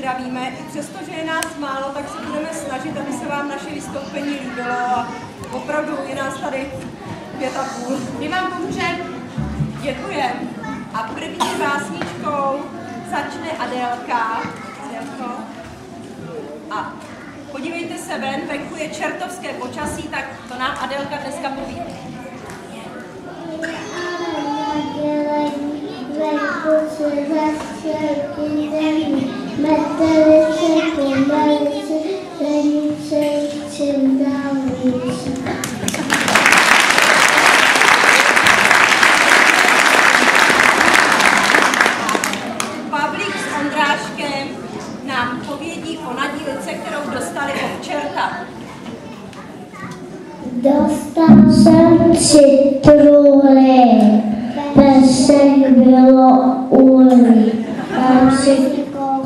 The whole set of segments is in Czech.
pozdravíme. I přesto, že je nás málo, tak se budeme snažit, aby se vám naše vystoupení líbilo. A opravdu je nás tady 5,5. My vám pomůžeme. Děkujeme. A první básničkou začne Adélka. Adélko. A podívejte se ven, venku je čertovské počasí, tak to nám Adélka dneska poví. Venku se zastřelky zemí, metelice, pomalice, ženice, čím dál více. Pavlík s Ondráškem nám povědí o nadílce, kterou dostali od čerta. Dostal jsem 3 truhly, pesek bylo uhlí. Mám si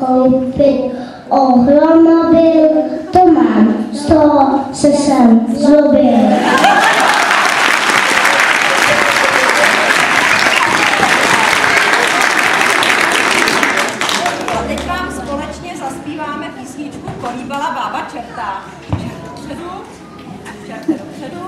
koupit ohromobil, to mám, z toho se jsem zlobil. A teď vám společně zaspíváme písničku Kolíbala bába čerta. Čerte dopředu.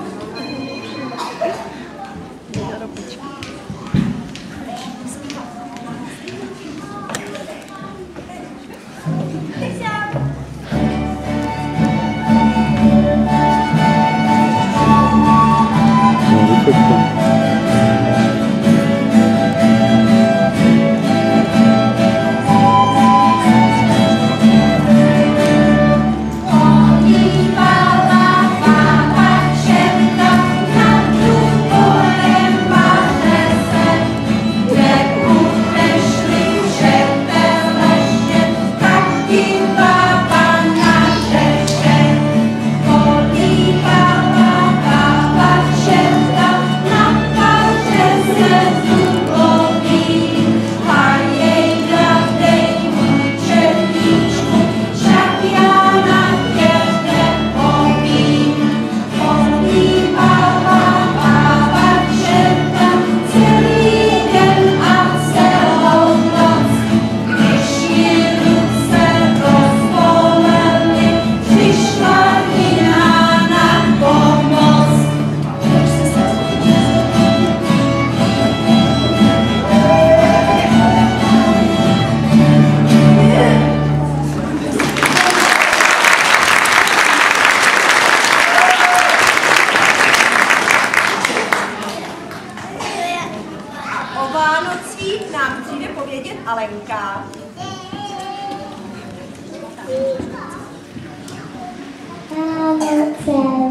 Alenka.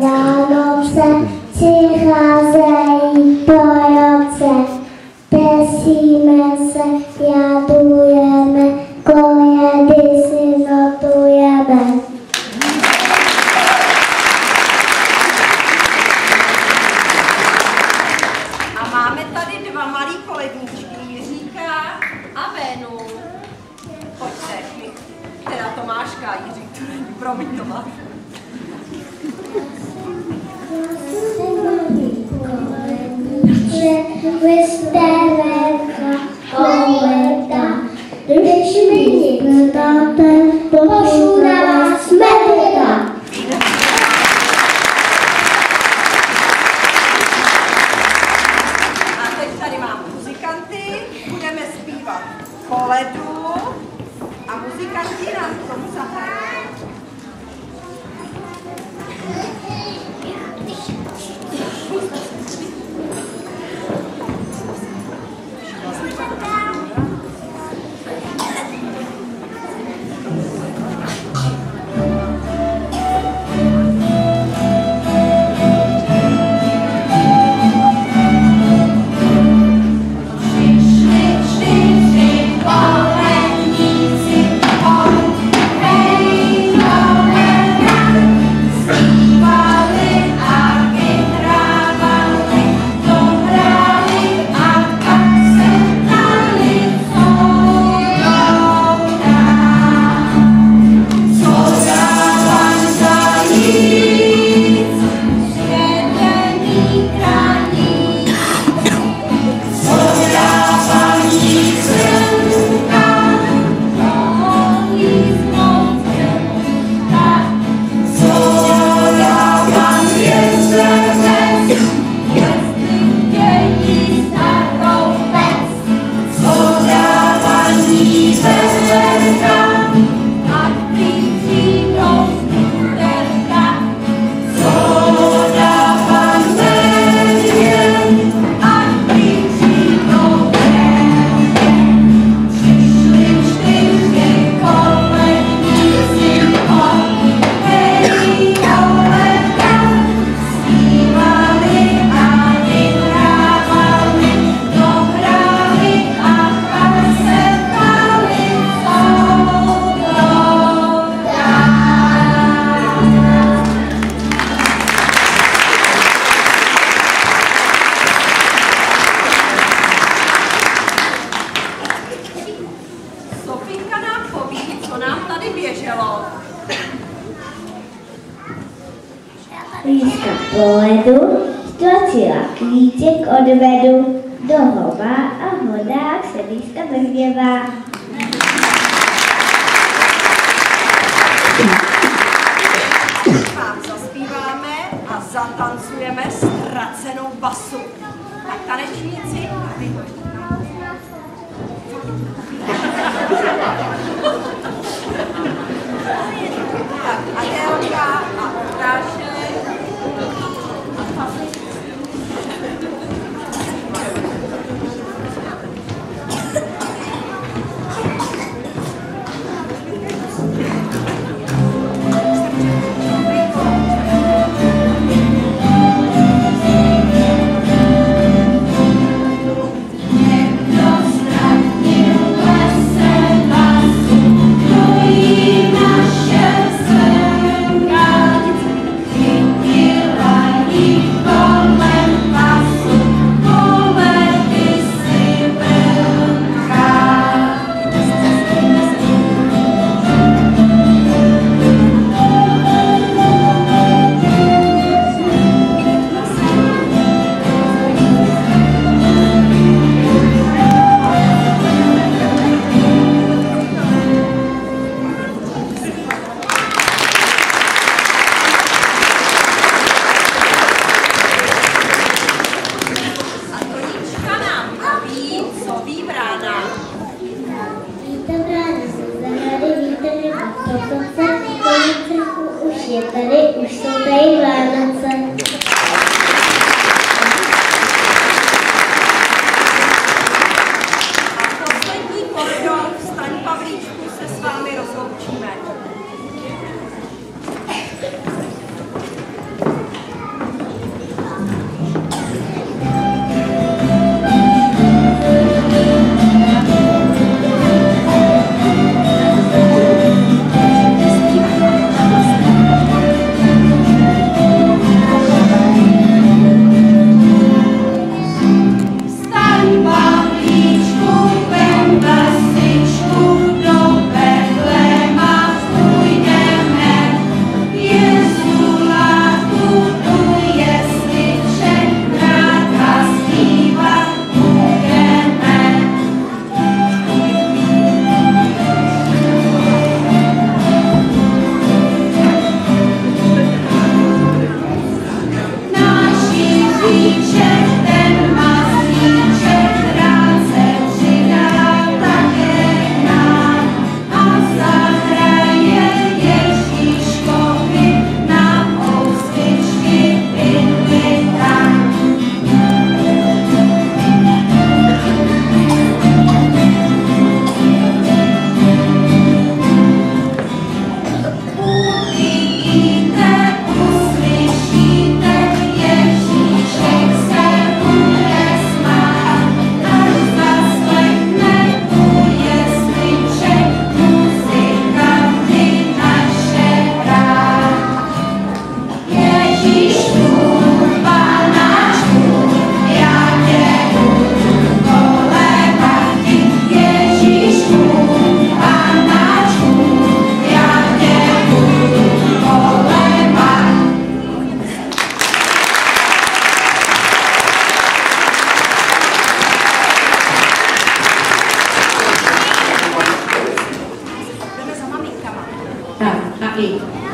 Vánoce, přicházejí po roce, těšíme se, jadujeme, koledy si notujeme. A máme tady 2 malý koledničky, Jiříka a Vénu. Pojďte, teda Tomáška, Jiřík to není, promiň Tomáš. Vy jste velká koleda, když mi nic dáte, pošlu na vás medvěda. A teď tady mám muzikanty, budeme zpívat koledu a muzikanti nám k tomu zahrají. Hey! čelo. Líska poledu, stlačila klíček odvedu, do hova a v vodách se líska vrděvá. Vám zaspíváme a zatancujeme ztracenou basu. Tak tanečníci, tak Adélka a Ondrášek.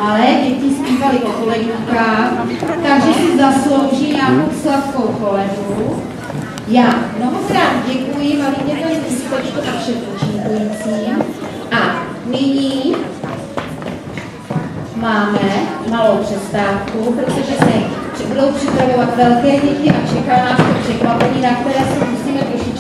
Ale děti zpívaly o koledůvkách, takže si zaslouží nějakou sladkou koledu. Já mnohokrát děkuji malým dětem z místečku a všem účinkujícím. A nyní máme malou přestávku, protože se budou připravovat velké děti a čeká nás to překvapení, na které se musíme trošku